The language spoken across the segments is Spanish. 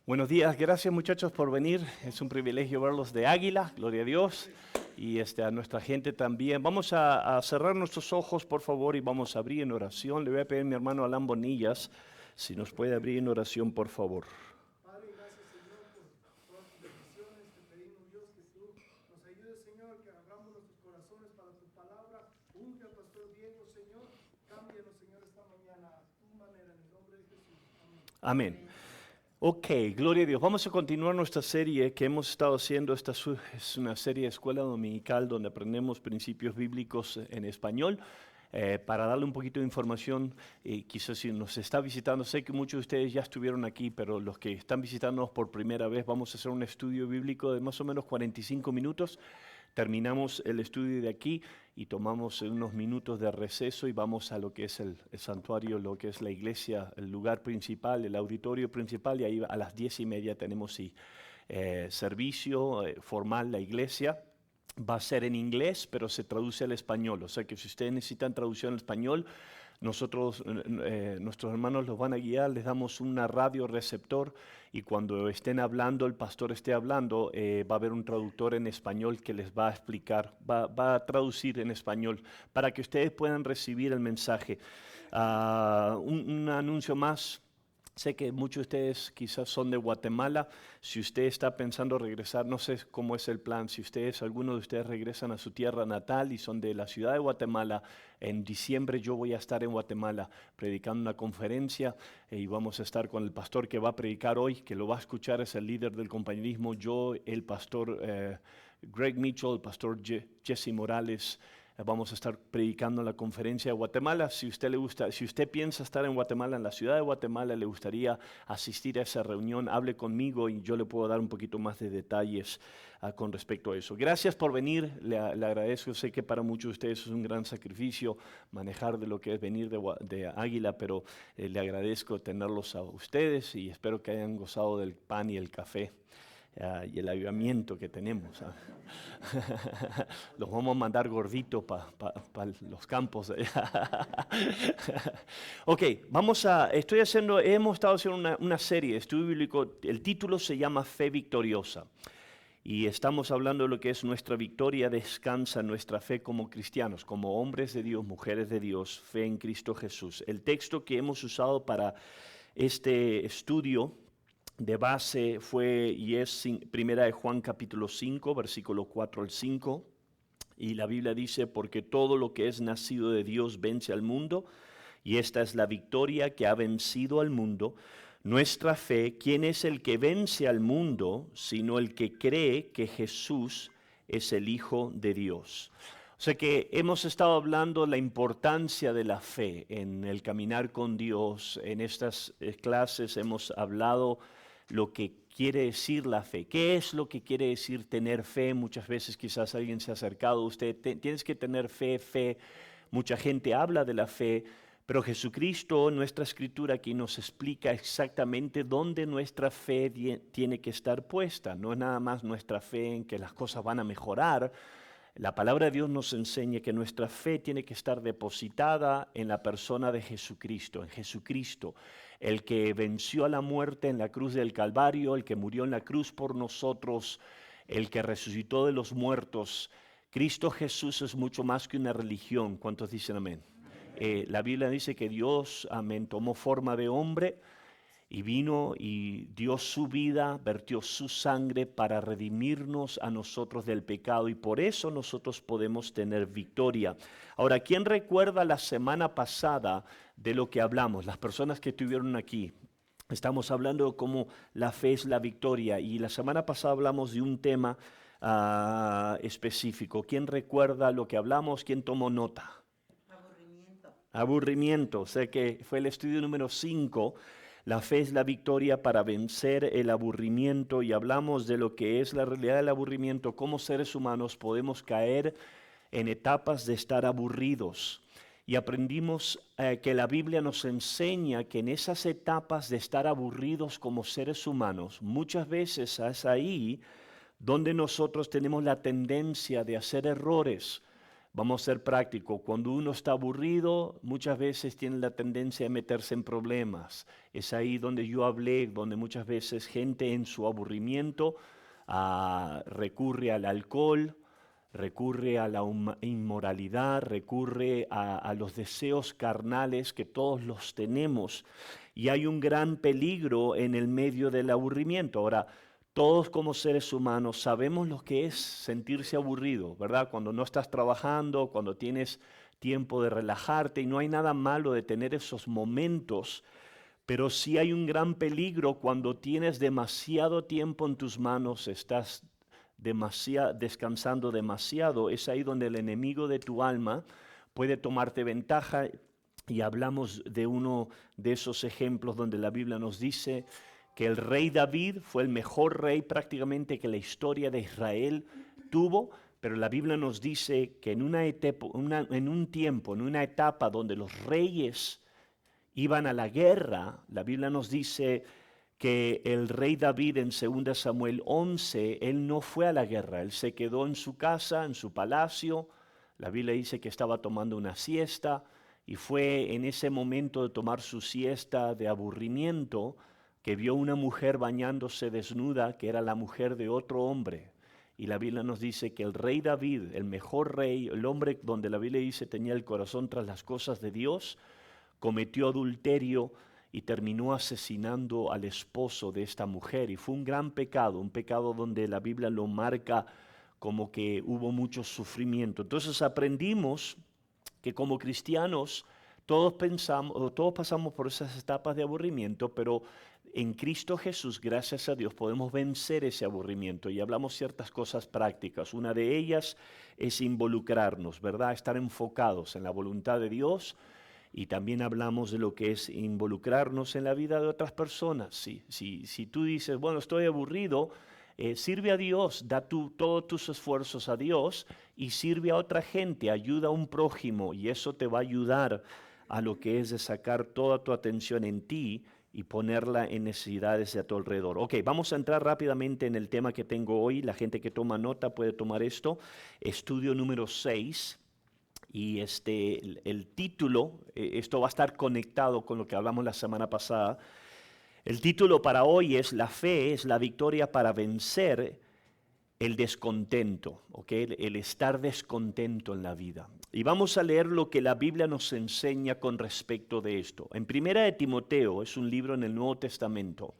Buenos días, gracias muchachos por venir. Es un privilegio verlos de Águila, gloria a Dios. Y a nuestra gente también. Vamos a cerrar nuestros ojos, por favor, y vamos a abrir en oración. Le voy a pedir a mi hermano Alan Bonillas, si nos puede abrir en oración, por favor. Padre, gracias Señor por todas tus bendiciones. Te pedimos Dios que tú nos ayudes, Señor, que abramos nuestros corazones para tu palabra. Unge al pastor Diego, Señor. Cámbianos, Señor, esta mañana a tu manera, en el nombre de Jesús. Amén. Amén. Ok, gloria a Dios. Vamos a continuar nuestra serie que hemos estado haciendo. Esta es una serie de escuela dominical donde aprendemos principios bíblicos en español. Para darle un poquito de información, quizás si nos está visitando, sé que muchos de ustedes ya estuvieron aquí, pero los que están visitándonos por primera vez, vamos a hacer un estudio bíblico de más o menos 45 minutos. Terminamos el estudio de aquí y tomamos unos minutos de receso y vamos a lo que es el santuario, lo que es la iglesia, el lugar principal, el auditorio principal, y ahí a las 10:30 tenemos servicio formal, la iglesia. Va a ser en inglés, pero se traduce al español. O sea que si ustedes necesitan traducción al español, nuestros hermanos los van a guiar, les damos una radio receptor y cuando estén hablando, el pastor esté hablando, va a haber un traductor en español que les va a explicar, va a traducir en español para que ustedes puedan recibir el mensaje. Un anuncio más. Sé que muchos de ustedes quizás son de Guatemala. Si usted está pensando regresar, no sé cómo es el plan. Si algunos de ustedes regresan a su tierra natal y son de la ciudad de Guatemala, en diciembre yo voy a estar en Guatemala predicando una conferencia y vamos a estar con el pastor que va a predicar hoy, que lo va a escuchar, es el líder del compañerismo, yo, el pastor Greg Mitchell, el pastor Jesse Morales. Vamos a estar predicando en la conferencia de Guatemala. Si usted piensa estar en Guatemala, en la ciudad de Guatemala, le gustaría asistir a esa reunión, hable conmigo y yo le puedo dar un poquito más de detalles con respecto a eso. Gracias por venir, le agradezco. Sé que para muchos de ustedes es un gran sacrificio manejar de lo que es venir de Águila, pero le agradezco tenerlos a ustedes y espero que hayan gozado del pan y el café. Y el avivamiento que tenemos. Los vamos a mandar gorditos para los campos. Ok, hemos estado haciendo una serie de estudio bíblico, el título se llama Fe Victoriosa. Y estamos hablando de lo que es nuestra victoria, descansa en nuestra fe como cristianos, como hombres de Dios, mujeres de Dios, fe en Cristo Jesús. El texto que hemos usado para este estudio de base fue y es Primera de Juan capítulo 5, versículo 4 al 5. Y la Biblia dice, porque todo lo que es nacido de Dios vence al mundo, y esta es la victoria que ha vencido al mundo, nuestra fe. ¿Quién es el que vence al mundo, sino el que cree que Jesús es el Hijo de Dios? O sea que hemos estado hablando de la importancia de la fe en el caminar con Dios. En estas clases hemos hablado lo que quiere decir la fe. ¿Qué es lo que quiere decir tener fe? Muchas veces quizás alguien se ha acercado a usted, tienes que tener fe. Mucha gente habla de la fe, pero Jesucristo, nuestra escritura aquí nos explica exactamente dónde nuestra fe tiene que estar puesta. No es nada más nuestra fe en que las cosas van a mejorar. La palabra de Dios nos enseña que nuestra fe tiene que estar depositada en la persona de Jesucristo, en Jesucristo, el que venció a la muerte en la cruz del Calvario, el que murió en la cruz por nosotros, el que resucitó de los muertos. Cristo Jesús es mucho más que una religión. ¿Cuántos dicen amén? La Biblia dice que Dios, amén, tomó forma de hombre y vino y dio su vida, vertió su sangre para redimirnos a nosotros del pecado y por eso nosotros podemos tener victoria. Ahora, ¿quién recuerda la semana pasada de lo que hablamos? Las personas que estuvieron aquí. Estamos hablando de cómo la fe es la victoria y la semana pasada hablamos de un tema específico. ¿Quién recuerda lo que hablamos? ¿Quién tomó nota? Aburrimiento, o sea que fue el estudio número 5. La fe es la victoria para vencer el aburrimiento y hablamos de lo que es la realidad del aburrimiento. Como seres humanos podemos caer en etapas de estar aburridos. Y aprendimos que la Biblia nos enseña que en esas etapas de estar aburridos como seres humanos, muchas veces es ahí donde nosotros tenemos la tendencia de hacer errores. Vamos a ser prácticos. Cuando uno está aburrido, muchas veces tiene la tendencia a meterse en problemas. Es ahí donde yo hablé, donde muchas veces gente en su aburrimiento recurre al alcohol, recurre a la inmoralidad, recurre a los deseos carnales que todos los tenemos. Y hay un gran peligro en el medio del aburrimiento. Ahora, todos como seres humanos sabemos lo que es sentirse aburrido, ¿verdad? Cuando no estás trabajando, cuando tienes tiempo de relajarte, y no hay nada malo de tener esos momentos, pero sí hay un gran peligro cuando tienes demasiado tiempo en tus manos, estás descansando demasiado. Es ahí donde el enemigo de tu alma puede tomarte ventaja, y hablamos de uno de esos ejemplos donde la Biblia nos dice que el rey David fue el mejor rey prácticamente que la historia de Israel tuvo, pero la Biblia nos dice que en una etapa donde los reyes iban a la guerra, la Biblia nos dice que el rey David en 2 Samuel 11, él no fue a la guerra, él se quedó en su casa, en su palacio. La Biblia dice que estaba tomando una siesta, y fue en ese momento de tomar su siesta de aburrimiento que vio una mujer bañándose desnuda, que era la mujer de otro hombre. Y la Biblia nos dice que el rey David, el mejor rey, el hombre donde la Biblia dice tenía el corazón tras las cosas de Dios, cometió adulterio y terminó asesinando al esposo de esta mujer. Y fue un gran pecado, un pecado donde la Biblia lo marca como que hubo mucho sufrimiento. Entonces aprendimos que como cristianos todos pasamos por esas etapas de aburrimiento, pero en Cristo Jesús, gracias a Dios, podemos vencer ese aburrimiento, y hablamos ciertas cosas prácticas. Una de ellas es involucrarnos, ¿verdad? Estar enfocados en la voluntad de Dios, y también hablamos de lo que es involucrarnos en la vida de otras personas. Si tú dices, bueno, estoy aburrido, sirve a Dios, da todos tus esfuerzos a Dios y sirve a otra gente, ayuda a un prójimo, y eso te va a ayudar a lo que es de sacar toda tu atención en ti y ponerla en necesidades de a tu alrededor. Ok, vamos a entrar rápidamente en el tema que tengo hoy. La gente que toma nota puede tomar esto. Estudio número 6. Y el título, esto va a estar conectado con lo que hablamos la semana pasada. El título para hoy es La fe es la victoria para vencer el descontento, ¿okay? El estar descontento en la vida. Y vamos a leer lo que la Biblia nos enseña con respecto de esto. En Primera de Timoteo, es un libro en el Nuevo Testamento,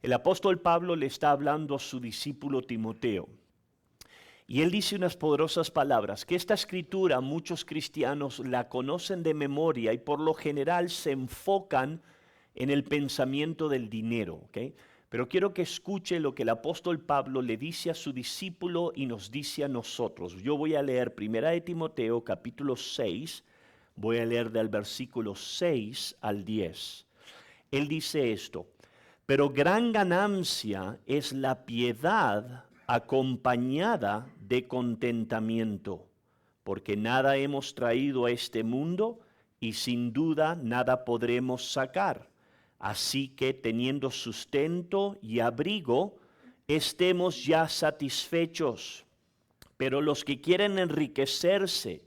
el apóstol Pablo le está hablando a su discípulo Timoteo. Y él dice unas poderosas palabras, que esta escritura muchos cristianos la conocen de memoria y por lo general se enfocan en el pensamiento del dinero, ¿okay? Pero quiero que escuche lo que el apóstol Pablo le dice a su discípulo y nos dice a nosotros. Yo voy a leer 1 Timoteo capítulo 6, voy a leer del versículo 6 al 10. Él dice esto: pero gran ganancia es la piedad acompañada de contentamiento, porque nada hemos traído a este mundo y sin duda nada podremos sacar. Así que teniendo sustento y abrigo, estemos ya satisfechos. Pero los que quieren enriquecerse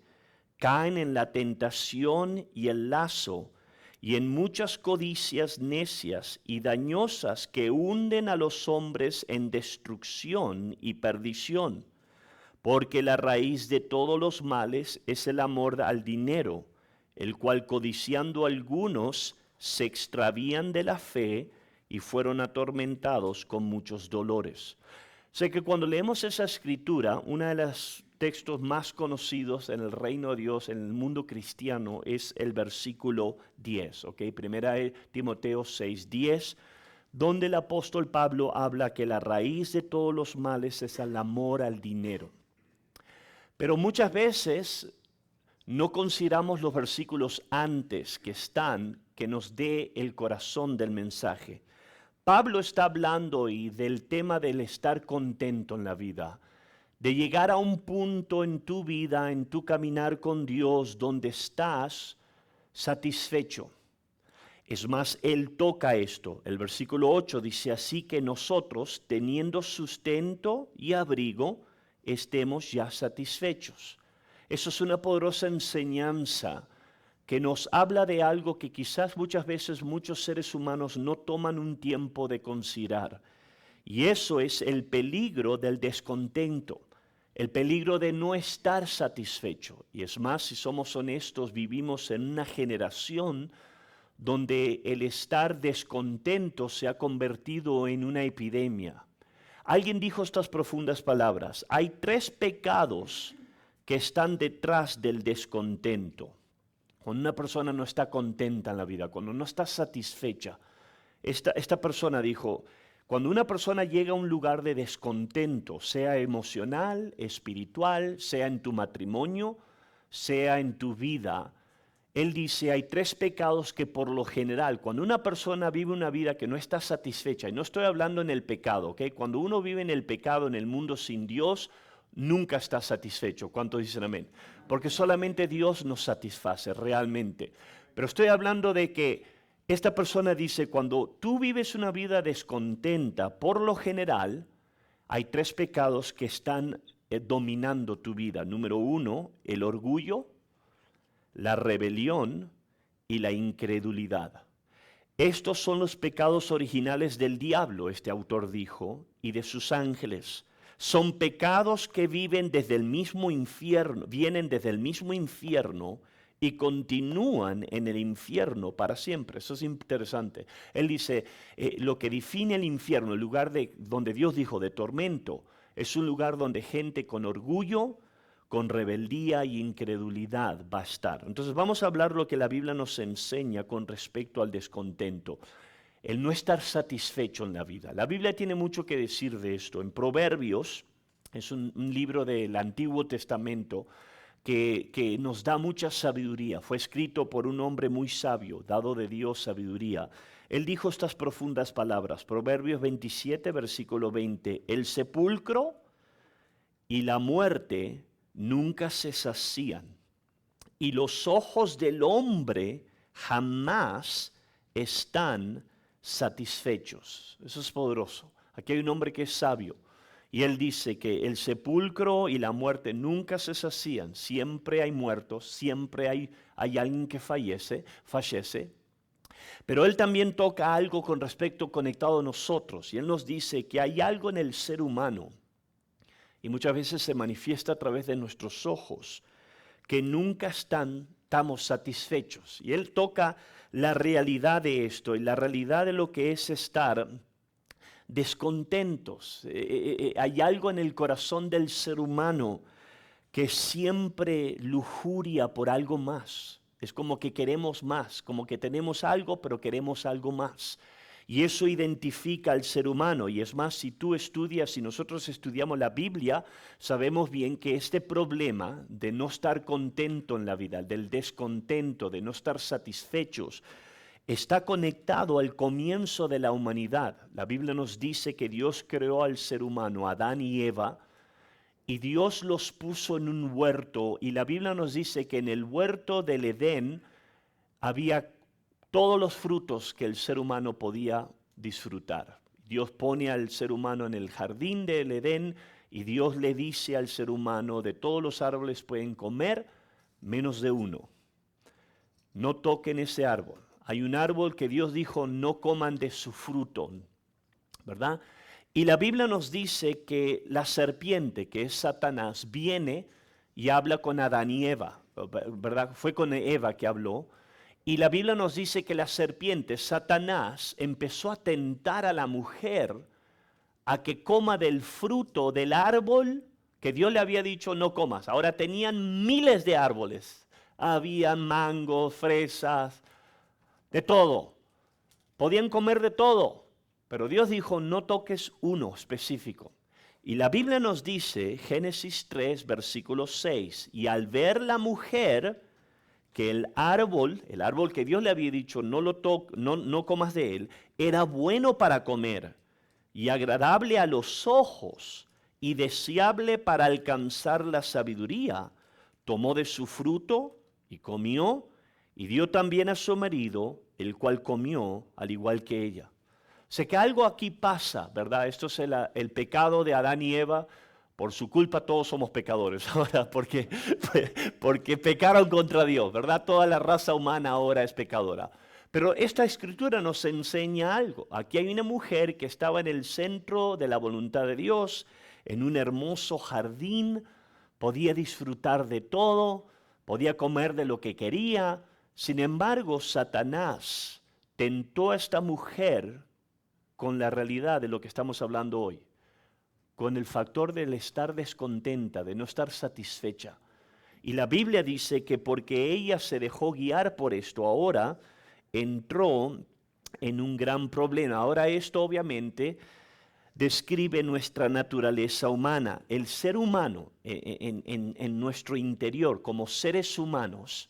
caen en la tentación y el lazo, y en muchas codicias necias y dañosas que hunden a los hombres en destrucción y perdición. Porque la raíz de todos los males es el amor al dinero, el cual codiciando algunos se extravían de la fe y fueron atormentados con muchos dolores. Sé que cuando leemos esa escritura, uno de los textos más conocidos en el reino de Dios, en el mundo cristiano, es el versículo 10, ¿ok? Primera de Timoteo 6:10, donde el apóstol Pablo habla que la raíz de todos los males es el amor al dinero. Pero muchas veces no consideramos los versículos antes que nos dé el corazón del mensaje. Pablo está hablando hoy del tema del estar contento en la vida, de llegar a un punto en tu vida, en tu caminar con Dios, donde estás satisfecho. Es más, él toca esto. El versículo 8 dice: así que nosotros, teniendo sustento y abrigo, estemos ya satisfechos. Eso es una poderosa enseñanza que nos habla de algo que quizás muchas veces muchos seres humanos no toman un tiempo de considerar. Y eso es el peligro del descontento, el peligro de no estar satisfecho. Y es más, si somos honestos, vivimos en una generación donde el estar descontento se ha convertido en una epidemia. Alguien dijo estas profundas palabras: hay 3 pecados que están detrás del descontento. Cuando una persona no está contenta en la vida, cuando no está satisfecha, esta persona dijo, cuando una persona llega a un lugar de descontento, sea emocional, espiritual, sea en tu matrimonio, sea en tu vida, él dice, hay 3 pecados que por lo general, cuando una persona vive una vida que no está satisfecha, y no estoy hablando en el pecado, ¿ok? Cuando uno vive en el pecado, en el mundo sin Dios, nunca está satisfecho. ¿Cuántos dicen amén? Porque solamente Dios nos satisface realmente. Pero estoy hablando de que esta persona dice, cuando tú vives una vida descontenta, por lo general, hay 3 pecados que están dominando tu vida. Número 1, el orgullo, la rebelión y la incredulidad. Estos son los pecados originales del diablo, este autor dijo, y de sus ángeles. Son pecados que viven desde el mismo infierno, vienen desde el mismo infierno y continúan en el infierno para siempre. Eso es interesante. Él dice, lo que define el infierno, el lugar donde Dios dijo de tormento, es un lugar donde gente con orgullo, con rebeldía y incredulidad va a estar. Entonces vamos a hablar lo que la Biblia nos enseña con respecto al descontento. El no estar satisfecho en la vida. La Biblia tiene mucho que decir de esto. En Proverbios, es un libro del Antiguo Testamento que nos da mucha sabiduría. Fue escrito por un hombre muy sabio, dado de Dios sabiduría. Él dijo estas profundas palabras, Proverbios 27, versículo 20, el sepulcro y la muerte nunca se sacían, y los ojos del hombre jamás están satisfechos. Eso es poderoso. Aquí hay un hombre que es sabio y él dice que el sepulcro y la muerte nunca se sacían. Siempre hay muertos, siempre hay alguien que fallece. Pero él también toca algo con respecto conectado a nosotros y él nos dice que hay algo en el ser humano y muchas veces se manifiesta a través de nuestros ojos que nunca estamos satisfechos. Y él toca la realidad de esto y la realidad de lo que es estar descontentos. Hay algo en el corazón del ser humano que siempre lujuria por algo más. Es como que queremos más, como que tenemos algo, pero queremos algo más. Y eso identifica al ser humano. Y es más, si tú estudias, si nosotros estudiamos la Biblia, sabemos bien que este problema de no estar contento en la vida, del descontento, de no estar satisfechos, está conectado al comienzo de la humanidad. La Biblia nos dice que Dios creó al ser humano, Adán y Eva, y Dios los puso en un huerto. Y la Biblia nos dice que en el huerto del Edén había todos los frutos que el ser humano podía disfrutar. Dios pone al ser humano en el jardín del Edén y Dios le dice al ser humano, de todos los árboles pueden comer, menos de uno. No toquen ese árbol. Hay un árbol que Dios dijo, no coman de su fruto, ¿verdad? Y la Biblia nos dice que la serpiente, que es Satanás, viene y habla con Adán y Eva, ¿verdad? Fue con Eva que habló. Y la Biblia nos dice que la serpiente, Satanás, empezó a tentar a la mujer a que coma del fruto del árbol que Dios le había dicho no comas. Ahora tenían miles de árboles. Había mangos, fresas, de todo. Podían comer de todo. Pero Dios dijo no toques uno específico. Y la Biblia nos dice, Génesis 3, versículo 6, y al ver la mujer que el árbol que Dios le había dicho no comas de él, era bueno para comer y agradable a los ojos y deseable para alcanzar la sabiduría, tomó de su fruto y comió y dio también a su marido, el cual comió al igual que ella. Sé que algo aquí pasa, ¿verdad? Esto es el pecado de Adán y Eva. Por su culpa todos somos pecadores ahora, porque pecaron contra Dios, ¿verdad? Toda la raza humana ahora es pecadora. Pero esta escritura nos enseña algo. Aquí hay una mujer que estaba en el centro de la voluntad de Dios, en un hermoso jardín, podía disfrutar de todo, podía comer de lo que quería. Sin embargo, Satanás tentó a esta mujer con la realidad de lo que estamos hablando hoy, con el factor del estar descontenta, de no estar satisfecha. Y la Biblia dice que porque ella se dejó guiar por esto, ahora entró en un gran problema. Ahora esto obviamente describe nuestra naturaleza humana. El ser humano en nuestro interior, como seres humanos,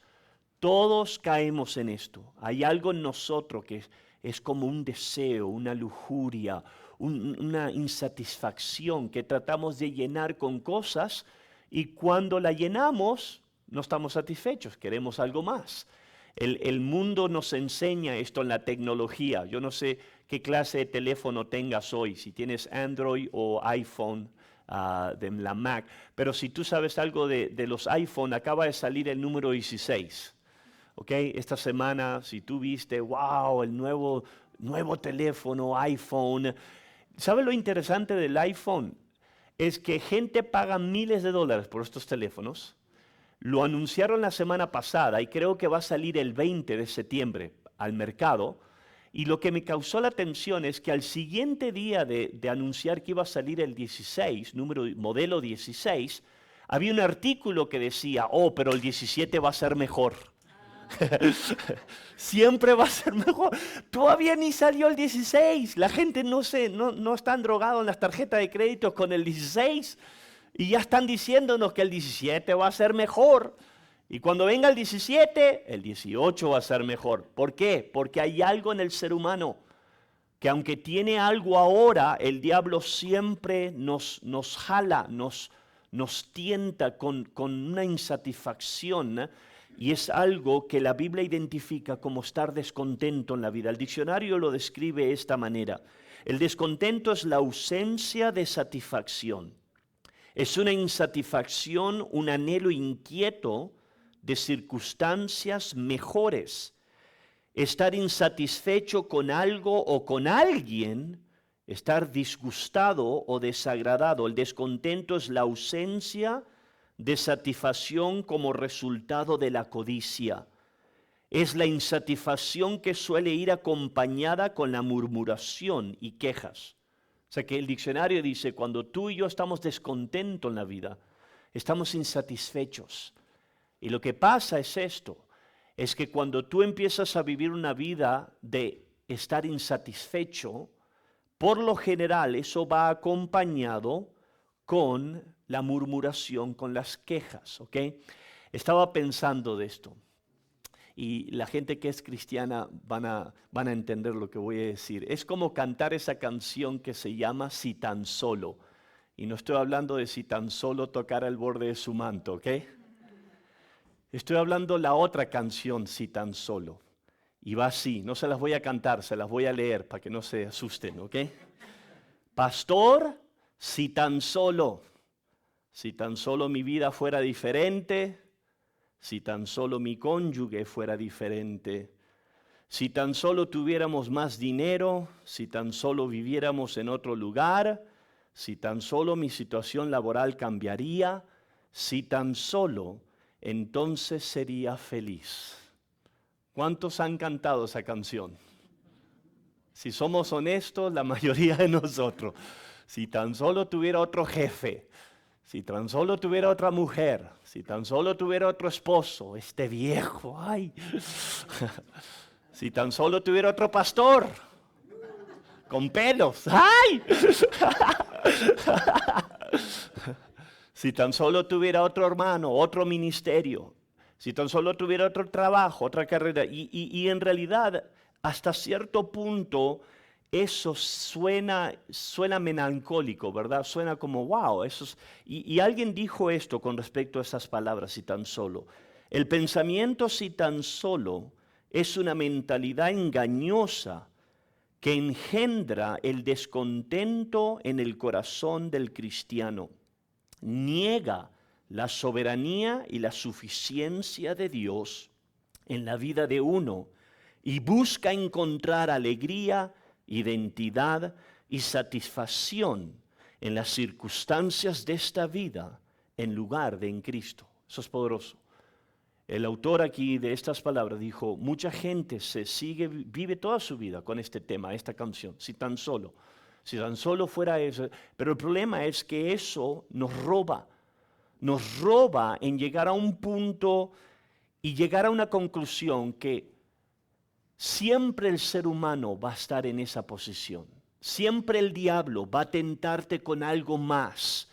todos caemos en esto. Hay algo en nosotros que es como un deseo, una lujuria, una insatisfacción que tratamos de llenar con cosas y cuando la llenamos no estamos satisfechos, queremos algo más. El mundo nos enseña esto en la tecnología. Yo no sé qué clase de teléfono tengas hoy, si tienes Android o iPhone de la Mac, pero si tú sabes algo de los iPhone, acaba de salir el número 16. Okay, esta semana, si tú viste, wow, el nuevo teléfono, iPhone. ¿Sabes lo interesante del iPhone? Es que gente paga miles de dólares por estos teléfonos. Lo anunciaron la semana pasada y creo que va a salir el 20 de septiembre al mercado. Y lo que me causó la atención es que al siguiente día de anunciar que iba a salir el 16, modelo 16, había un artículo que decía, oh, pero el 17 va a ser mejor. Siempre va a ser mejor. Todavía ni salió el 16. La gente no están drogados en las tarjetas de crédito con el 16 y ya están diciéndonos que el 17 va a ser mejor. Y cuando venga el 17, el 18 va a ser mejor. ¿Por qué? Porque hay algo en el ser humano que aunque tiene algo ahora, el diablo siempre nos jala, nos tienta con una insatisfacción, ¿eh? Y es algo que la Biblia identifica como estar descontento en la vida. El diccionario lo describe de esta manera. El descontento es la ausencia de satisfacción. Es una insatisfacción, un anhelo inquieto de circunstancias mejores. Estar insatisfecho con algo o con alguien, estar disgustado o desagradado. El descontento es la ausencia de satisfacción como resultado de la codicia. Es la insatisfacción que suele ir acompañada con la murmuración y quejas. O sea que el diccionario dice, cuando tú y yo estamos descontentos en la vida, estamos insatisfechos. Y lo que pasa es esto, es que cuando tú empiezas a vivir una vida de estar insatisfecho, por lo general eso va acompañado con la murmuración, con las quejas, ¿ok? Estaba pensando de esto y la gente que es cristiana van a entender lo que voy a decir. Es como cantar esa canción que se llama Si tan solo. Y no estoy hablando de si tan solo tocara el borde de su manto, ¿ok? Estoy hablando la otra canción, Si tan solo. Y va así, no se las voy a cantar, se las voy a leer para que no se asusten, ¿ok? Pastor, si tan solo mi vida fuera diferente, si tan solo mi cónyuge fuera diferente, si tan solo tuviéramos más dinero, si tan solo viviéramos en otro lugar, si tan solo mi situación laboral cambiaría, si tan solo, entonces sería feliz. ¿Cuántos han cantado esa canción? Si somos honestos, la mayoría de nosotros. Si tan solo tuviera otro jefe, si tan solo tuviera otra mujer, si tan solo tuviera otro esposo, este viejo, ay. Si tan solo tuviera otro pastor, con pelos, ay. Si tan solo tuviera otro hermano, otro ministerio, si tan solo tuviera otro trabajo, otra carrera, y en realidad, hasta cierto punto, eso suena melancólico, ¿verdad? Suena como, wow, y alguien dijo esto con respecto a esas palabras, si tan solo. El pensamiento si tan solo es una mentalidad engañosa que engendra el descontento en el corazón del cristiano. niega la soberanía y la suficiencia de Dios en la vida de uno y busca encontrar alegría, identidad y satisfacción en las circunstancias de esta vida en lugar de en Cristo. Eso es poderoso. El autor aquí de estas palabras dijo, mucha gente vive toda su vida con este tema, esta canción, si tan solo fuera eso. Pero el problema es que eso nos roba en llegar a un punto y llegar a una conclusión que siempre el ser humano va a estar en esa posición. Siempre el diablo va a tentarte con algo más.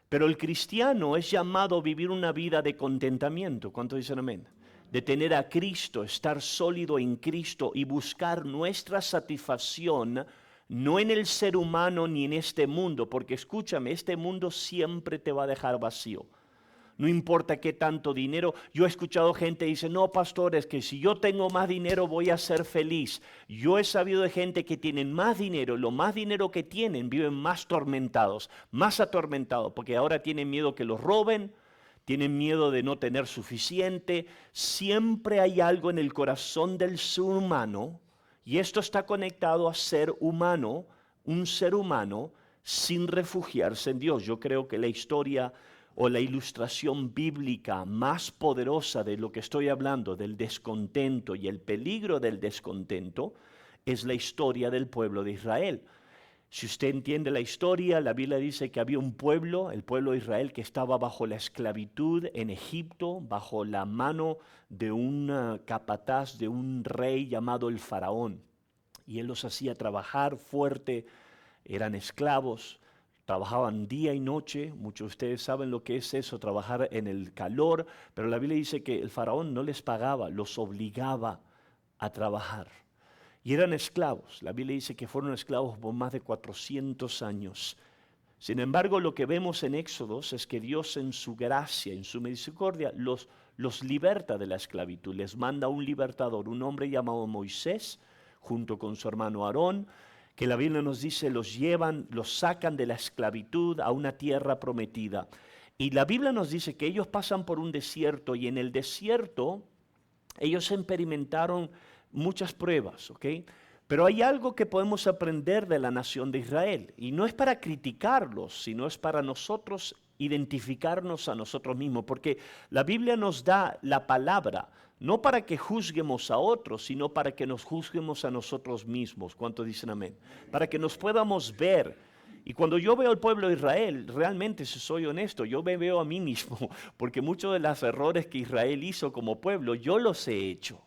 Pero el cristiano es llamado a vivir una vida de contentamiento. ¿Cuántos dicen amén? De tener a Cristo, estar sólido en Cristo y buscar nuestra satisfacción no en el ser humano ni en este mundo, porque escúchame, este mundo siempre te va a dejar vacío. No importa qué tanto dinero. Yo he escuchado gente que dice, no, pastor, es que si yo tengo más dinero voy a ser feliz. Yo he sabido de gente que tienen más dinero, lo más dinero que tienen, viven más tormentados, más atormentados, porque ahora tienen miedo que los roben, tienen miedo de no tener suficiente. Siempre hay algo en el corazón del ser humano, y esto está conectado a ser humano, un ser humano sin refugiarse en Dios. Yo creo que la historia o la ilustración bíblica más poderosa de lo que estoy hablando, del descontento y el peligro del descontento, es la historia del pueblo de Israel. Si usted entiende la historia, la Biblia dice que había un pueblo, el pueblo de Israel, que estaba bajo la esclavitud en Egipto, bajo la mano de un capataz, de un rey llamado el faraón. Y él los hacía trabajar fuerte, eran esclavos. Trabajaban día y noche, muchos de ustedes saben lo que es eso, trabajar en el calor, pero la Biblia dice que el faraón no les pagaba, los obligaba a trabajar. Y eran esclavos, la Biblia dice que fueron esclavos por más de 400 años. Sin embargo, lo que vemos en Éxodos es que Dios en su gracia, en su misericordia, los liberta de la esclavitud, les manda un libertador, un hombre llamado Moisés, junto con su hermano Aarón, que la Biblia nos dice los sacan de la esclavitud a una tierra prometida. Y la Biblia nos dice que ellos pasan por un desierto y en el desierto ellos experimentaron muchas pruebas, ¿ok? Pero hay algo que podemos aprender de la nación de Israel y no es para criticarlos, sino es para nosotros identificarnos a nosotros mismos, porque la Biblia nos da la palabra, no para que juzguemos a otros, sino para que nos juzguemos a nosotros mismos. ¿Cuántos dicen amén? Para que nos podamos ver. Y cuando yo veo al pueblo de Israel, realmente, si soy honesto, yo me veo a mí mismo, porque muchos de los errores que Israel hizo como pueblo, yo los he hecho.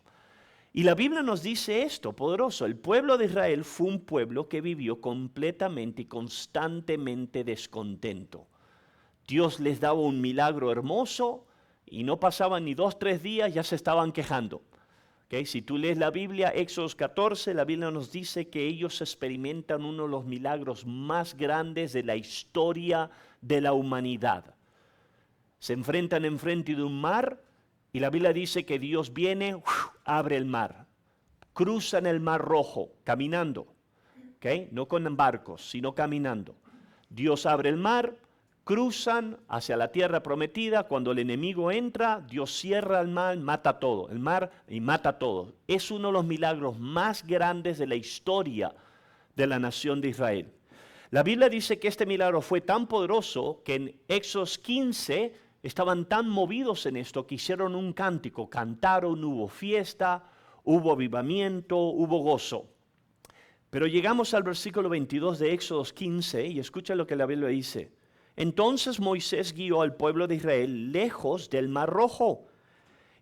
Y la Biblia nos dice esto, poderoso, el pueblo de Israel fue un pueblo que vivió completamente y constantemente descontento. Dios les daba un milagro hermoso y no pasaban ni 2 o 3 días, ya se estaban quejando. ¿Okay? Si tú lees la Biblia, Éxodo 14, la Biblia nos dice que ellos experimentan uno de los milagros más grandes de la historia de la humanidad. Se enfrentan enfrente de un mar y la Biblia dice que Dios viene, abre el mar, cruzan el mar rojo caminando, ¿okay? No con barcos, sino caminando. Dios abre el mar, cruzan hacia la tierra prometida. Cuando el enemigo entra, Dios cierra el mar y mata todo. Es uno de los milagros más grandes de la historia de la nación de Israel. La Biblia dice que este milagro fue tan poderoso que en Éxodo 15 estaban tan movidos en esto que hicieron un cántico, cantaron, hubo fiesta, hubo avivamiento, hubo gozo. Pero llegamos al versículo 22 de Éxodo 15 y escucha lo que la Biblia dice. Entonces Moisés guió al pueblo de Israel lejos del Mar Rojo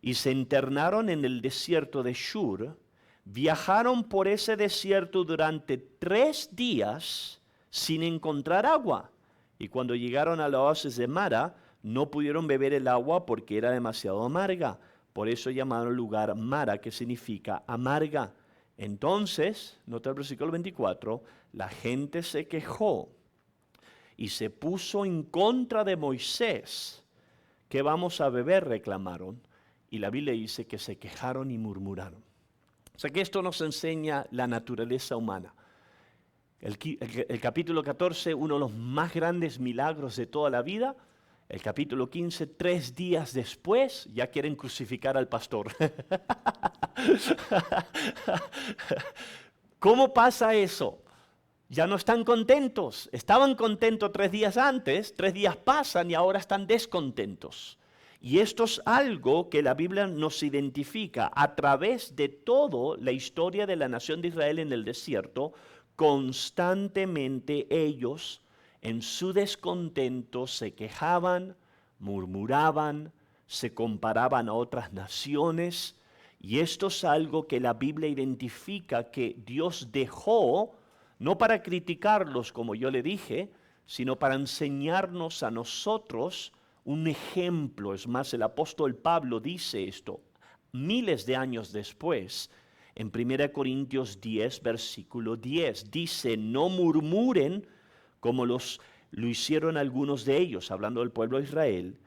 y se internaron en el desierto de Shur. Viajaron por ese desierto durante 3 días sin encontrar agua. Y cuando llegaron a la oasis de Mara, no pudieron beber el agua porque era demasiado amarga. Por eso llamaron el lugar Mara, que significa amarga. Entonces, nota el versículo 24, la gente se quejó y se puso en contra de Moisés. ¿Qué vamos a beber?, reclamaron. Y la Biblia dice que se quejaron y murmuraron. O sea que esto nos enseña la naturaleza humana. El capítulo 14, uno de los más grandes milagros de toda la vida, El capítulo 15, 3 días después, ya quieren crucificar al pastor. ¿Cómo pasa eso? Ya no están contentos. Estaban contentos 3 días antes, 3 días pasan y ahora están descontentos. Y esto es algo que la Biblia nos identifica a través de toda la historia de la nación de Israel en el desierto. Constantemente ellos en su descontento se quejaban, murmuraban, se comparaban a otras naciones. Y esto es algo que la Biblia identifica que Dios dejó, no para criticarlos como yo le dije, sino para enseñarnos a nosotros un ejemplo. Es más, el apóstol Pablo dice esto miles de años después. En 1 Corintios 10, versículo 10, dice, no murmuren como lo hicieron algunos de ellos, hablando del pueblo de Israel,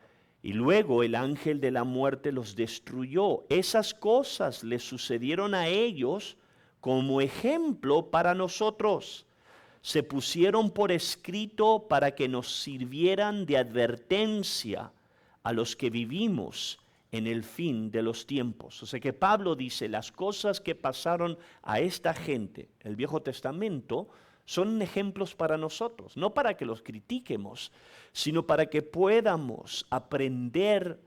y luego el ángel de la muerte los destruyó. Esas cosas les sucedieron a ellos como ejemplo para nosotros. Se pusieron por escrito para que nos sirvieran de advertencia a los que vivimos en el fin de los tiempos. O sea que Pablo dice, las cosas que pasaron a esta gente, el Viejo Testamento, son ejemplos para nosotros, no para que los critiquemos, sino para que podamos aprender.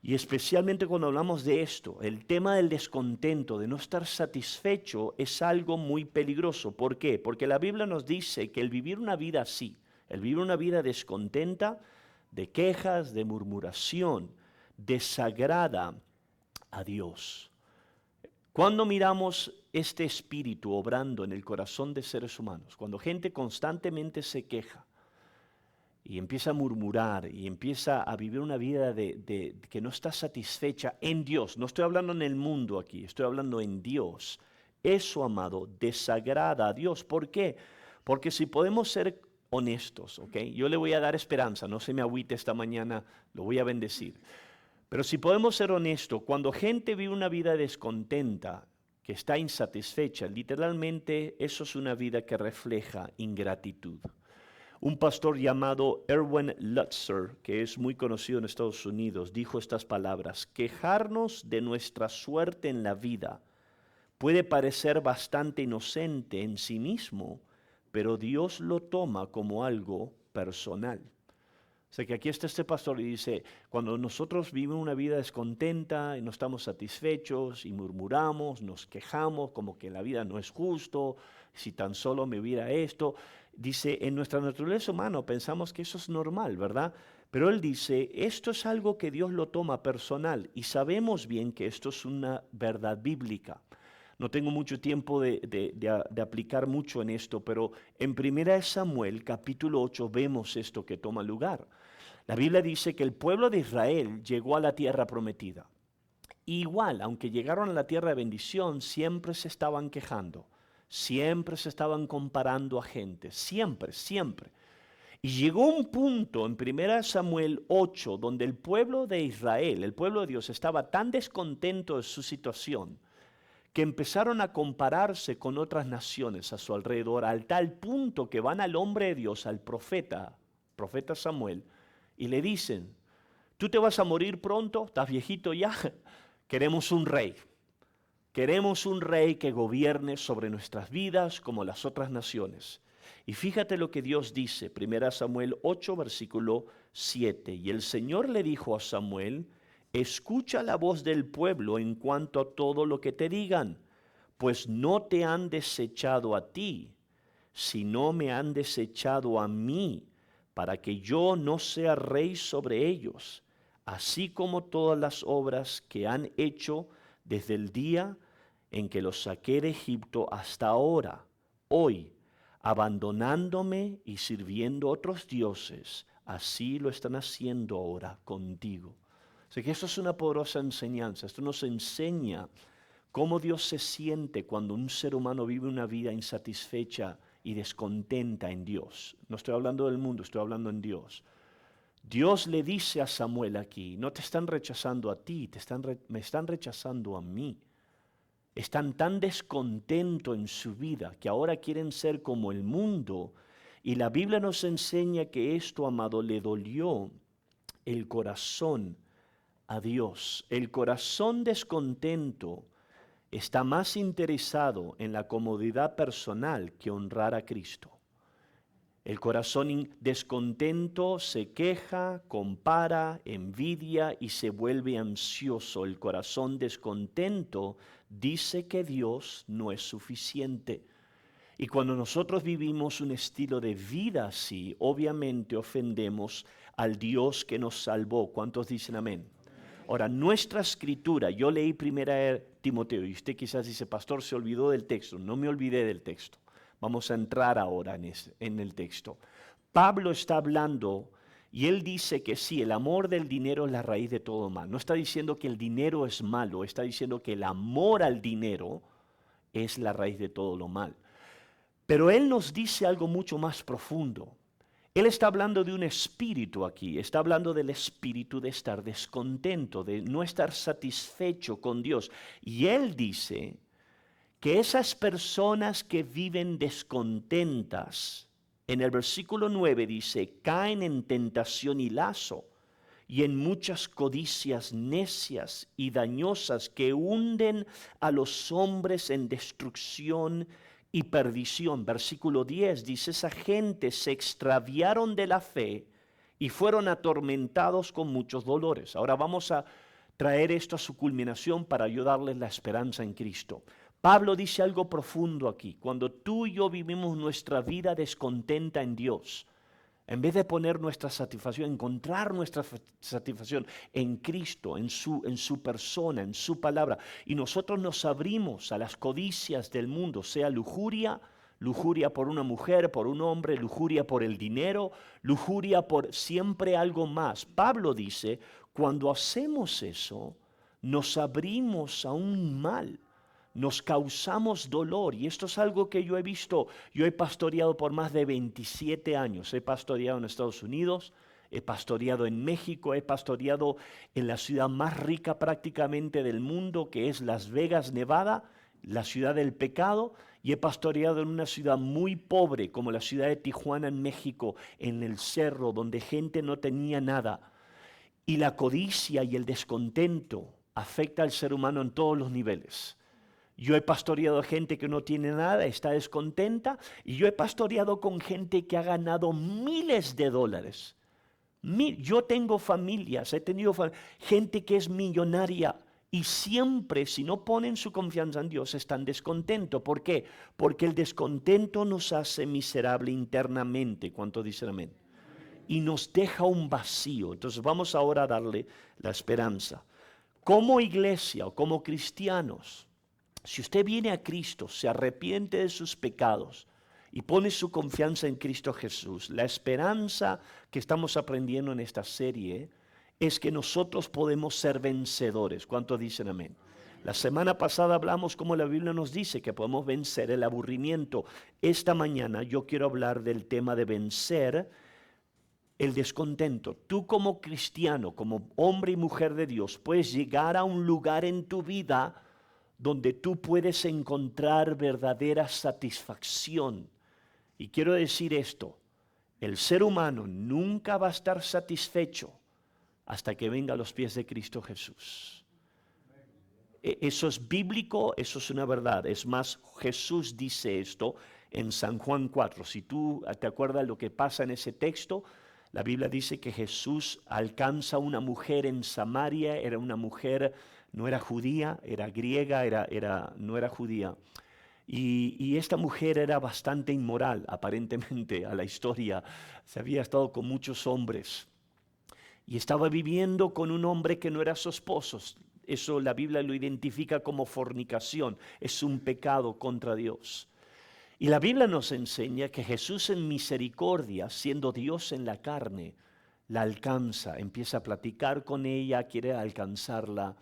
Y especialmente cuando hablamos de esto, el tema del descontento, de no estar satisfecho, es algo muy peligroso. ¿Por qué? Porque la Biblia nos dice que el vivir una vida así, el vivir una vida descontenta, de quejas, de murmuración, desagrada a Dios. Cuando miramos este espíritu obrando en el corazón de seres humanos, cuando gente constantemente se queja y empieza a murmurar y empieza a vivir una vida de que no está satisfecha en Dios, no estoy hablando en el mundo aquí, estoy hablando en Dios, eso, amado, desagrada a Dios. ¿Por qué? Porque si podemos ser honestos, ¿ok? Yo le voy a dar esperanza, no se me agüite esta mañana, lo voy a bendecir. Pero si podemos ser honestos, cuando gente vive una vida descontenta, que está insatisfecha, literalmente eso es una vida que refleja ingratitud. Un pastor llamado Erwin Lutzer, que es muy conocido en Estados Unidos, dijo estas palabras: quejarnos de nuestra suerte en la vida puede parecer bastante inocente en sí mismo, pero Dios lo toma como algo personal. O sea que aquí está este pastor y dice, cuando nosotros vivimos una vida descontenta y no estamos satisfechos y murmuramos, nos quejamos como que la vida no es justo, si tan solo me hubiera esto, dice, en nuestra naturaleza humana pensamos que eso es normal, ¿verdad? Pero él dice, esto es algo que Dios lo toma personal y sabemos bien que esto es una verdad bíblica. No tengo mucho tiempo de aplicar mucho en esto, pero en 1 Samuel capítulo 8 vemos esto que toma lugar. La Biblia dice que el pueblo de Israel llegó a la tierra prometida. Igual, aunque llegaron a la tierra de bendición, siempre se estaban quejando, siempre se estaban comparando a gente, siempre, siempre. Y llegó un punto en 1 Samuel 8 donde el pueblo de Israel, el pueblo de Dios, estaba tan descontento de su situación que empezaron a compararse con otras naciones a su alrededor, al tal punto que van al hombre de Dios, al profeta Samuel, y le dicen, tú te vas a morir pronto, estás viejito ya, queremos un rey que gobierne sobre nuestras vidas como las otras naciones. Y fíjate lo que Dios dice, 1 Samuel 8, versículo 7, y el Señor le dijo a Samuel, escucha la voz del pueblo en cuanto a todo lo que te digan, pues no te han desechado a ti, sino me han desechado a mí, para que yo no sea rey sobre ellos, así como todas las obras que han hecho desde el día en que los saqué de Egipto hasta ahora, hoy, abandonándome y sirviendo a otros dioses, así lo están haciendo ahora contigo. O sea que esto es una poderosa enseñanza, esto nos enseña cómo Dios se siente cuando un ser humano vive una vida insatisfecha y descontenta en Dios. No estoy hablando del mundo, estoy hablando en Dios. Dios le dice a Samuel aquí, no te están rechazando a ti, me están rechazando a mí. Están tan descontentos en su vida que ahora quieren ser como el mundo. Y la Biblia nos enseña que esto, amado, le dolió el corazón a Dios. El corazón descontento está más interesado en la comodidad personal que honrar a Cristo. El corazón descontento se queja, compara, envidia y se vuelve ansioso. El corazón descontento dice que Dios no es suficiente. Y cuando nosotros vivimos un estilo de vida así, obviamente ofendemos al Dios que nos salvó. ¿Cuántos dicen amén? Ahora, nuestra escritura, yo leí 1 Timoteo y usted quizás dice, pastor, se olvidó del texto. No me olvidé del texto. Vamos a entrar ahora en el texto. Pablo está hablando y él dice que sí, el amor del dinero es la raíz de todo mal. No está diciendo que el dinero es malo, está diciendo que el amor al dinero es la raíz de todo lo mal. Pero él nos dice algo mucho más profundo. Él está hablando de un espíritu aquí, está hablando del espíritu de estar descontento, de no estar satisfecho con Dios. Y él dice que esas personas que viven descontentas, en el versículo 9 dice, caen en tentación y lazo y en muchas codicias necias y dañosas que hunden a los hombres en destrucción y perdición. Versículo 10 dice, esa gente se extraviaron de la fe y fueron atormentados con muchos dolores. Ahora vamos a traer esto a su culminación para ayudarles la esperanza en Cristo. Pablo dice algo profundo aquí. Cuando tú y yo vivimos nuestra vida descontenta en Dios, en vez de poner nuestra satisfacción, encontrar nuestra satisfacción en Cristo, en su persona, en su palabra, y nosotros nos abrimos a las codicias del mundo, sea lujuria, lujuria por una mujer, por un hombre, lujuria por el dinero, lujuria por siempre algo más. Pablo dice, cuando hacemos eso, nos abrimos a un mal. Nos causamos dolor y esto es algo que yo he visto. Yo he pastoreado por más de 27 años. He pastoreado en Estados Unidos, he pastoreado en México, he pastoreado en la ciudad más rica prácticamente del mundo, que es Las Vegas, Nevada, la ciudad del pecado, y he pastoreado en una ciudad muy pobre como la ciudad de Tijuana en México, en el cerro, donde gente no tenía nada. Y la codicia y el descontento afecta al ser humano en todos los niveles. Yo he pastoreado a gente que no tiene nada, está descontenta, y yo he pastoreado con gente que ha ganado miles de dólares. Yo tengo familias, he tenido gente que es millonaria y siempre, si no ponen su confianza en Dios, están descontentos. ¿Por qué? Porque el descontento nos hace miserable internamente. ¿Cuánto dicen amén? Y nos deja un vacío. Entonces vamos ahora a darle la esperanza. Como iglesia o como cristianos, si usted viene a Cristo, se arrepiente de sus pecados y pone su confianza en Cristo Jesús, la esperanza que estamos aprendiendo en esta serie es que nosotros podemos ser vencedores. ¿Cuántos dicen amén? La semana pasada hablamos como la Biblia nos dice que podemos vencer el aburrimiento. Esta mañana yo quiero hablar del tema de vencer el descontento. Tú como cristiano, como hombre y mujer de Dios, puedes llegar a un lugar en tu vida donde tú puedes encontrar verdadera satisfacción. Y quiero decir esto, el ser humano nunca va a estar satisfecho hasta que venga a los pies de Cristo Jesús. Eso es bíblico, eso es una verdad. Es más, Jesús dice esto en San Juan 4. Si tú te acuerdas lo que pasa en ese texto, la Biblia dice que Jesús alcanza a una mujer en Samaria, era una mujer, no era judía, era griega, no era judía. Y esta mujer era bastante inmoral, aparentemente, a la historia. Se había estado con muchos hombres y estaba viviendo con un hombre que no era su esposo. Eso la Biblia lo identifica como fornicación, es un pecado contra Dios. Y la Biblia nos enseña que Jesús en misericordia, siendo Dios en la carne, la alcanza, empieza a platicar con ella, quiere alcanzarla.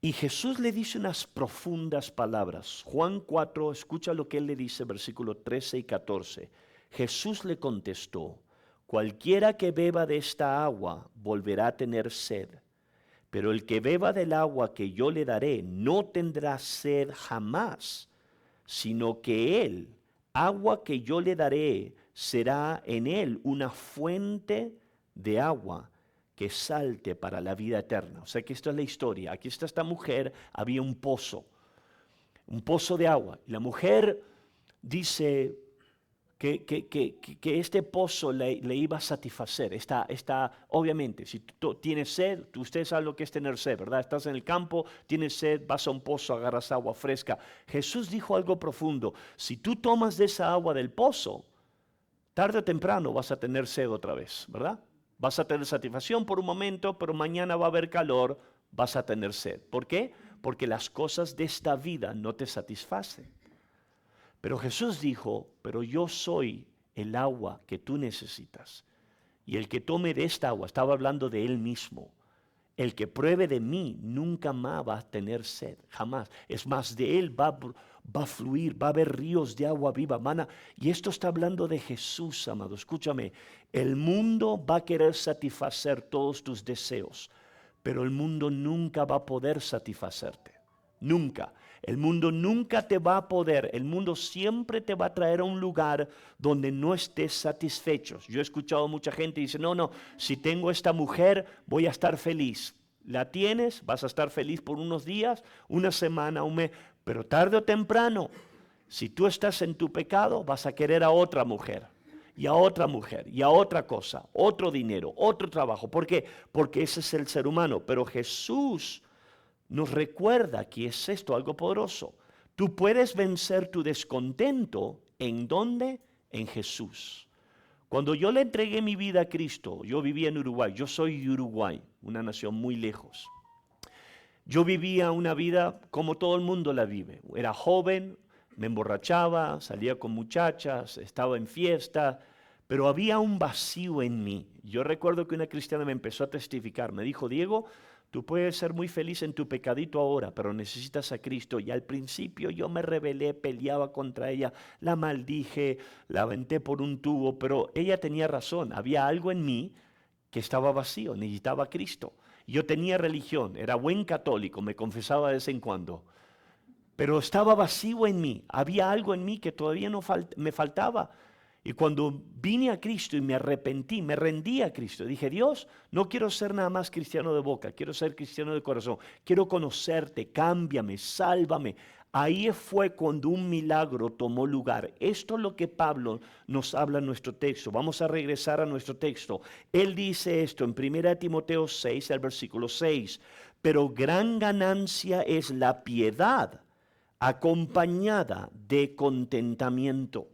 Y Jesús le dice unas profundas palabras. Juan 4, escucha lo que él le dice, versículos 13 y 14. Jesús le contestó, cualquiera que beba de esta agua volverá a tener sed, pero el que beba del agua que yo le daré no tendrá sed jamás, sino que él, agua que yo le daré, será en él una fuente de agua que salte para la vida eterna. O sea que esta es la historia. Aquí está esta mujer, había un pozo de agua. Y la mujer dice que este pozo le iba a satisfacer. Obviamente, si tú tienes sed, usted sabe lo que es tener sed, ¿verdad? Estás en el campo, tienes sed, vas a un pozo, agarras agua fresca. Jesús dijo algo profundo. Si tú tomas de esa agua del pozo, tarde o temprano vas a tener sed otra vez, ¿verdad? Vas a tener satisfacción por un momento, pero mañana va a haber calor, vas a tener sed. ¿Por qué? Porque las cosas de esta vida no te satisfacen. Pero Jesús dijo, pero yo soy el agua que tú necesitas. Y el que tome de esta agua, estaba hablando de él mismo. El que pruebe de mí nunca más va a tener sed, jamás. Es más, de él va a fluir, va a haber ríos de agua viva, mana. Y esto está hablando de Jesús, amado. Escúchame, el mundo va a querer satisfacer todos tus deseos, pero el mundo nunca va a poder satisfacerte. Nunca. El mundo nunca te va a poder, el mundo siempre te va a traer a un lugar donde no estés satisfecho. Yo he escuchado a mucha gente que dice, no, si tengo esta mujer voy a estar feliz. La tienes, vas a estar feliz por unos días, una semana, un mes, pero tarde o temprano, si tú estás en tu pecado, vas a querer a otra mujer, y a otra mujer, y a otra cosa, otro dinero, otro trabajo. ¿Por qué? Porque ese es el ser humano, pero Jesús nos recuerda que es esto algo poderoso. Tú puedes vencer tu descontento, ¿en dónde? En Jesús. Cuando yo le entregué mi vida a Cristo, yo vivía en Uruguay, yo soy de Uruguay, una nación muy lejos. Yo vivía una vida como todo el mundo la vive. Era joven, me emborrachaba, salía con muchachas, estaba en fiesta, pero había un vacío en mí. Yo recuerdo que una cristiana me empezó a testificar, me dijo, Diego, tú puedes ser muy feliz en tu pecadito ahora, pero necesitas a Cristo. Y al principio yo me rebelé, peleaba contra ella, la maldije, la aventé por un tubo, pero ella tenía razón. Había algo en mí que estaba vacío, necesitaba a Cristo. Yo tenía religión, era buen católico, me confesaba de vez en cuando, pero estaba vacío en mí. Había algo en mí que todavía me faltaba. Y cuando vine a Cristo y me arrepentí, me rendí a Cristo, dije, Dios, no quiero ser nada más cristiano de boca, quiero ser cristiano de corazón, quiero conocerte, cámbiame, sálvame. Ahí fue cuando un milagro tomó lugar. Esto es lo que Pablo nos habla en nuestro texto. Vamos a regresar a nuestro texto. Él dice esto en 1 Timoteo 6, el versículo 6, pero gran ganancia es la piedad acompañada de contentamiento.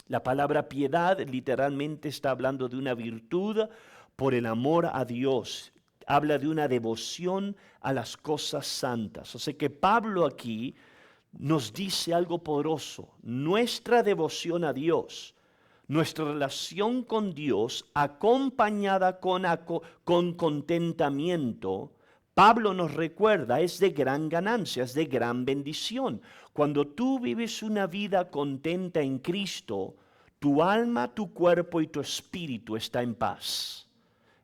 La palabra piedad literalmente está hablando de una virtud por el amor a Dios. Habla de una devoción a las cosas santas. O sea que Pablo aquí nos dice algo poderoso. Nuestra devoción a Dios, nuestra relación con Dios acompañada con contentamiento, Pablo nos recuerda, es de gran ganancia, es de gran bendición. Cuando tú vives una vida contenta en Cristo, tu alma, tu cuerpo y tu espíritu está en paz.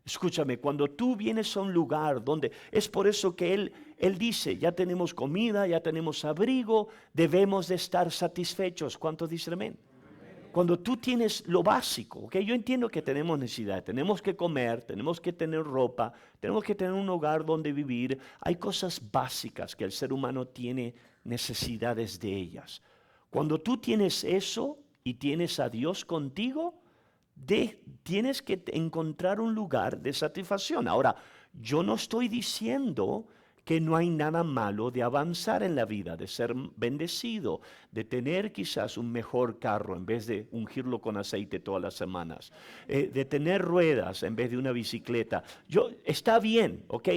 Escúchame, cuando tú vienes a un lugar donde, es por eso que él dice, ya tenemos comida, ya tenemos abrigo, debemos de estar satisfechos. ¿Cuántos dicen amén? Cuando tú tienes lo básico, ¿ok? Yo entiendo que tenemos necesidad, tenemos que comer, tenemos que tener ropa, tenemos que tener un hogar donde vivir. Hay cosas básicas que el ser humano tiene necesidades de ellas. Cuando tú tienes eso y tienes a Dios contigo, tienes que encontrar un lugar de satisfacción. Ahora, yo no estoy diciendo que no hay nada malo de avanzar en la vida, de ser bendecido, de tener quizás un mejor carro en vez de ungirlo con aceite todas las semanas, de tener ruedas en vez de una bicicleta. Está bien, ¿ok?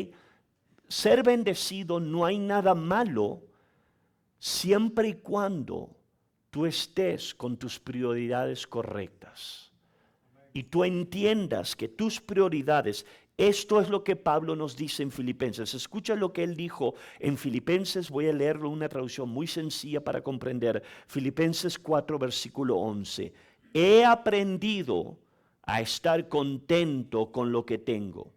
Ser bendecido, no hay nada malo siempre y cuando tú estés con tus prioridades correctas y tú entiendas que tus prioridades, esto es lo que Pablo nos dice en Filipenses. Escucha lo que él dijo en Filipenses, voy a leerlo en una traducción muy sencilla para comprender. Filipenses 4, versículo 11. He aprendido a estar contento con lo que tengo.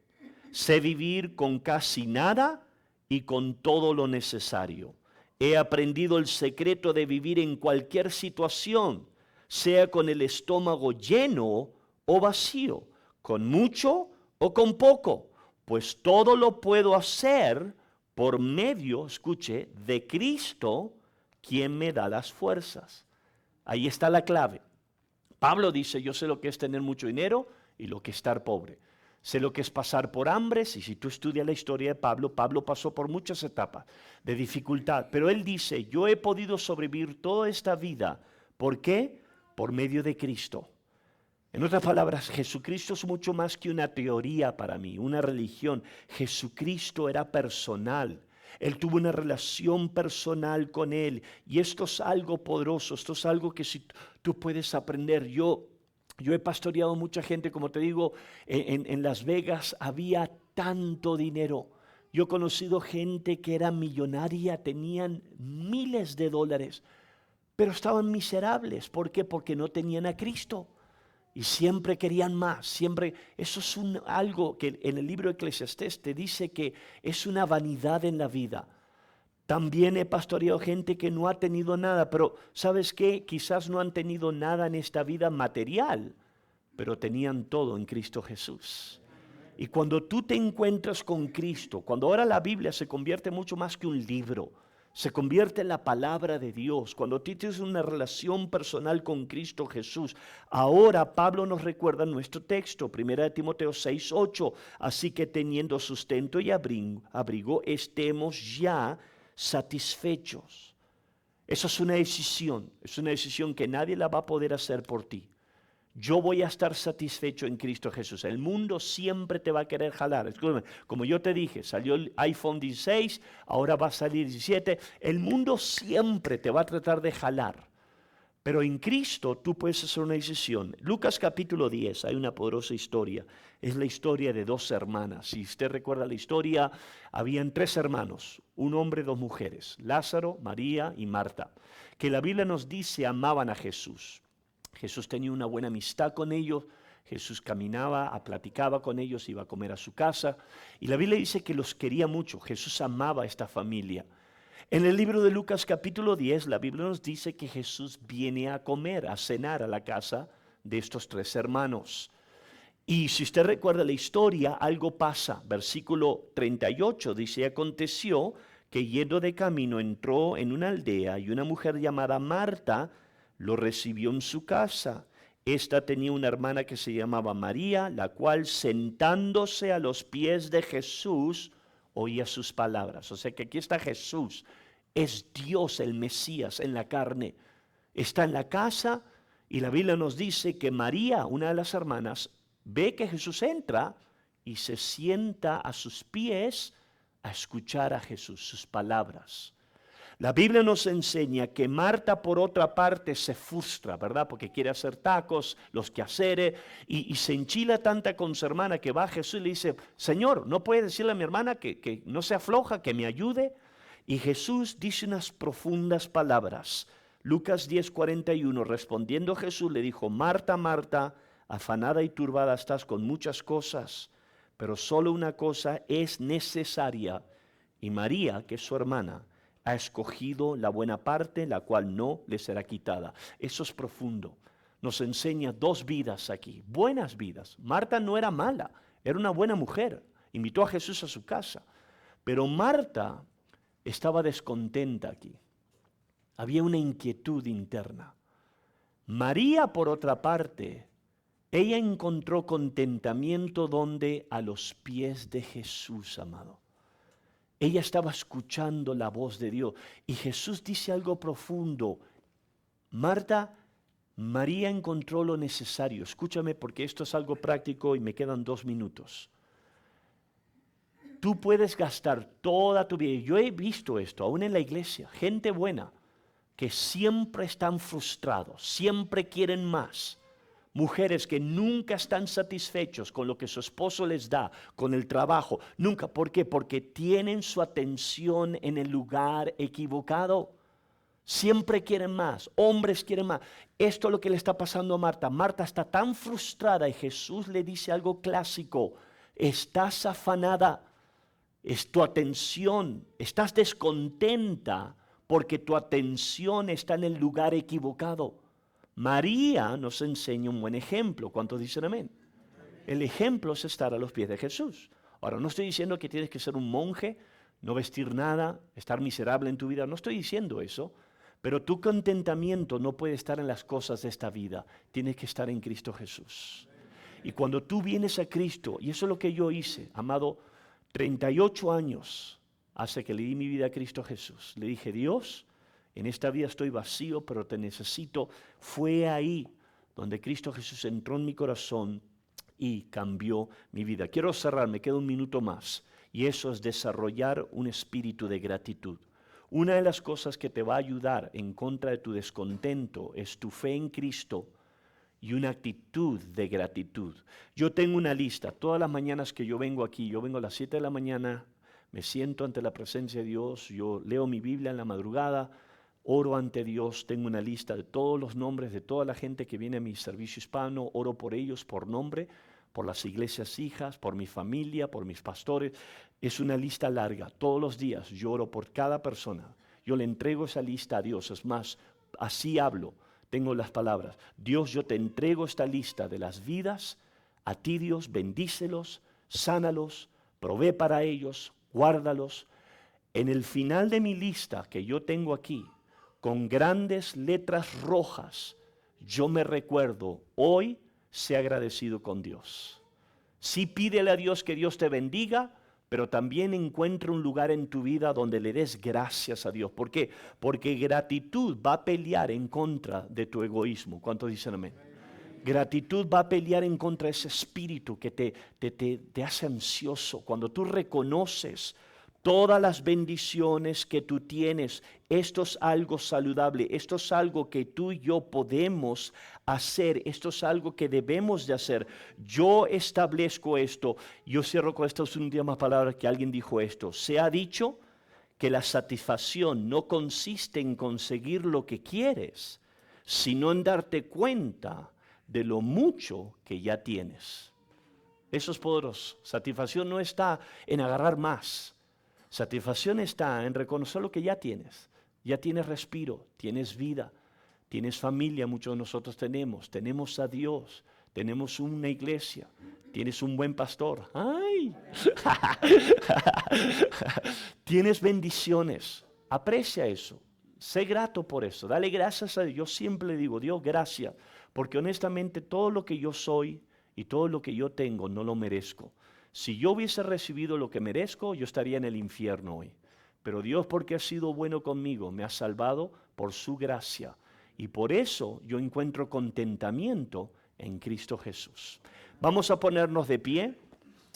Sé vivir con casi nada y con todo lo necesario. He aprendido el secreto de vivir en cualquier situación, sea con el estómago lleno o vacío, con mucho o con poco. pues todo lo puedo hacer por medio, escuche, de Cristo, quien me da las fuerzas. Ahí está la clave. Pablo dice, yo sé lo que es tener mucho dinero y lo que es estar pobre. Sé lo que es pasar por hambres, y si tú estudias la historia de Pablo, Pablo pasó por muchas etapas de dificultad, pero él dice, yo he podido sobrevivir toda esta vida. ¿Por qué? Por medio de Cristo. En otras palabras, Jesucristo es mucho más que una teoría para mí, una religión. Jesucristo era personal. Él tuvo una relación personal con Él, y esto es algo poderoso, esto es algo que si tú puedes aprender. Yo he pastoreado mucha gente, como te digo, en Las Vegas había tanto dinero. Yo he conocido gente que era millonaria, tenían miles de dólares, pero estaban miserables. ¿Por qué? Porque no tenían a Cristo. Y siempre querían más, siempre. Eso es algo que en el libro de Eclesiastés te dice que es una vanidad en la vida. También he pastoreado gente que no ha tenido nada, pero ¿sabes qué? Quizás no han tenido nada en esta vida material, pero tenían todo en Cristo Jesús. Y cuando tú te encuentras con Cristo, cuando ahora la Biblia se convierte mucho más que un libro, se convierte en la palabra de Dios, cuando tú tienes una relación personal con Cristo Jesús. Ahora Pablo nos recuerda en nuestro texto, 1 Timoteo 6:8, así que teniendo sustento y abrigo, estemos ya satisfechos. Eso es una decisión que nadie la va a poder hacer por ti. Yo voy a estar satisfecho en Cristo Jesús. El mundo siempre te va a querer jalar. Escúchame, como yo te dije, salió el iPhone 16, ahora va a salir 17. El mundo siempre te va a tratar de jalar. Pero en Cristo tú puedes hacer una decisión. Lucas capítulo 10, hay una poderosa historia. Es la historia de dos hermanas. Si usted recuerda la historia, habían tres hermanos, un hombre, dos mujeres, Lázaro, María y Marta, que la Biblia nos dice amaban a Jesús. Jesús tenía una buena amistad con ellos. Jesús caminaba, platicaba con ellos, iba a comer a su casa. Y la Biblia dice que los quería mucho. Jesús amaba a esta familia. En el libro de Lucas capítulo 10, la Biblia nos dice que Jesús viene a comer, a cenar a la casa de estos tres hermanos. Y si usted recuerda la historia, algo pasa. Versículo 38 dice, aconteció que yendo de camino entró en una aldea y una mujer llamada Marta lo recibió en su casa. Esta tenía una hermana que se llamaba María, la cual sentándose a los pies de Jesús oía sus palabras. O sea que aquí está Jesús, es Dios el Mesías en la carne. Está en la casa y la Biblia nos dice que María, una de las hermanas, ve que Jesús entra y se sienta a sus pies a escuchar a Jesús, sus palabras. La Biblia nos enseña que Marta, por otra parte, se frustra, ¿verdad? Porque quiere hacer tacos, los quehaceres, y se enchila tanta con su hermana que va a Jesús y le dice, Señor, ¿no puede decirle a mi hermana que no se afloja, que me ayude? Y Jesús dice unas profundas palabras. Lucas 10:41, respondiendo Jesús le dijo, Marta, Marta, afanada y turbada estás con muchas cosas, pero solo una cosa es necesaria, y María, que es su hermana, ha escogido la buena parte, la cual no le será quitada. Eso es profundo. Nos enseña dos vidas aquí, buenas vidas. Marta no era mala, era una buena mujer. Invitó a Jesús a su casa. Pero Marta estaba descontenta aquí. Había una inquietud interna. María, por otra parte, ella encontró contentamiento donde a los pies de Jesús, amado. Ella estaba escuchando la voz de Dios. Y Jesús dice algo profundo. María encontró lo necesario. Escúchame porque esto es algo práctico y me quedan 2 minutos. Tú puedes gastar toda tu vida. Yo he visto esto, aún en la iglesia. Gente buena que siempre están frustrados, siempre quieren más. Mujeres que nunca están satisfechos con lo que su esposo les da, con el trabajo, nunca. ¿Por qué? Porque tienen su atención en el lugar equivocado. Siempre quieren más, hombres quieren más. Esto es lo que le está pasando a Marta. Marta está tan frustrada y Jesús le dice algo clásico. Estás afanada, es tu atención, estás descontenta porque tu atención está en el lugar equivocado. María nos enseña un buen ejemplo. ¿Cuántos dicen amén? El ejemplo es estar a los pies de Jesús. Ahora, no estoy diciendo que tienes que ser un monje, no vestir nada, estar miserable en tu vida. No estoy diciendo eso. Pero tu contentamiento no puede estar en las cosas de esta vida. Tienes que estar en Cristo Jesús. Y cuando tú vienes a Cristo, y eso es lo que yo hice, amado, 38 años hace que le di mi vida a Cristo Jesús. Le dije, Dios, en esta vida estoy vacío, pero te necesito. Fue ahí donde Cristo Jesús entró en mi corazón y cambió mi vida. Quiero cerrar, me queda un minuto más. Y eso es desarrollar un espíritu de gratitud. Una de las cosas que te va a ayudar en contra de tu descontento es tu fe en Cristo y una actitud de gratitud. Yo tengo una lista. Todas las mañanas que yo vengo aquí, yo vengo a las 7 de la mañana, me siento ante la presencia de Dios, yo leo mi Biblia en la madrugada, oro ante Dios, tengo una lista de todos los nombres de toda la gente que viene a mi servicio hispano, oro por ellos por nombre, por las iglesias hijas, por mi familia, por mis pastores. Es una lista larga. Todos los días yo oro por cada persona. Yo le entrego esa lista a Dios. Es más, así hablo. Tengo las palabras. Dios, yo te entrego esta lista de las vidas. A ti, Dios, bendícelos, sánalos, provee para ellos, guárdalos. En el final de mi lista que yo tengo aquí, con grandes letras rojas, yo me recuerdo, hoy sé agradecido con Dios. Sí, pídele a Dios que Dios te bendiga, pero también encuentra un lugar en tu vida donde le des gracias a Dios. ¿Por qué? Porque gratitud va a pelear en contra de tu egoísmo. ¿Cuántos dicen amén? Gratitud va a pelear en contra de ese espíritu que te hace ansioso. Cuando tú reconoces todas las bendiciones que tú tienes, esto es algo saludable, esto es algo que tú y yo podemos hacer, esto es algo que debemos de hacer. Yo establezco esto, yo cierro con estas últimas palabras que alguien dijo esto. Se ha dicho que la satisfacción no consiste en conseguir lo que quieres, sino en darte cuenta de lo mucho que ya tienes. Eso es poderoso. Satisfacción no está en agarrar más. Satisfacción está en reconocer lo que ya tienes. Ya tienes respiro, tienes vida, tienes familia, muchos de nosotros tenemos a Dios, tenemos una iglesia, tienes un buen pastor. ¡Ay! Tienes bendiciones, aprecia eso, sé grato por eso, dale gracias a Dios. Yo siempre le digo, Dios, gracias, porque honestamente todo lo que yo soy y todo lo que yo tengo no lo merezco. Si yo hubiese recibido lo que merezco, yo estaría en el infierno hoy. Pero Dios, porque ha sido bueno conmigo, me ha salvado por su gracia. Y por eso yo encuentro contentamiento en Cristo Jesús. Vamos a ponernos de pie.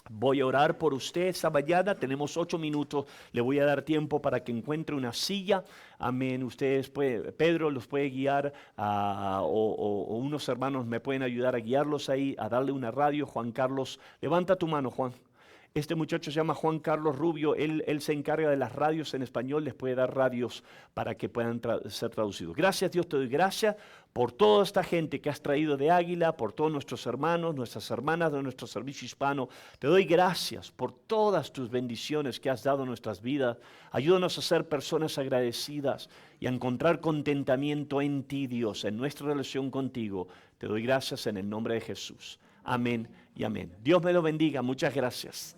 Voy a orar por usted esta mañana. Tenemos 8 minutos. Le voy a dar tiempo para que encuentre una silla. Amén. Ustedes Pedro los puede guiar o unos hermanos me pueden ayudar a guiarlos ahí, a darle una radio. Juan Carlos, levanta tu mano, Juan. Este muchacho se llama Juan Carlos Rubio, él se encarga de las radios en español, les puede dar radios para que puedan ser traducidos. Gracias Dios, te doy gracias por toda esta gente que has traído de Águila, por todos nuestros hermanos, nuestras hermanas de nuestro servicio hispano. Te doy gracias por todas tus bendiciones que has dado a nuestras vidas. Ayúdanos a ser personas agradecidas y a encontrar contentamiento en ti, Dios, en nuestra relación contigo. Te doy gracias en el nombre de Jesús. Amén y amén. Dios me lo bendiga. Muchas gracias.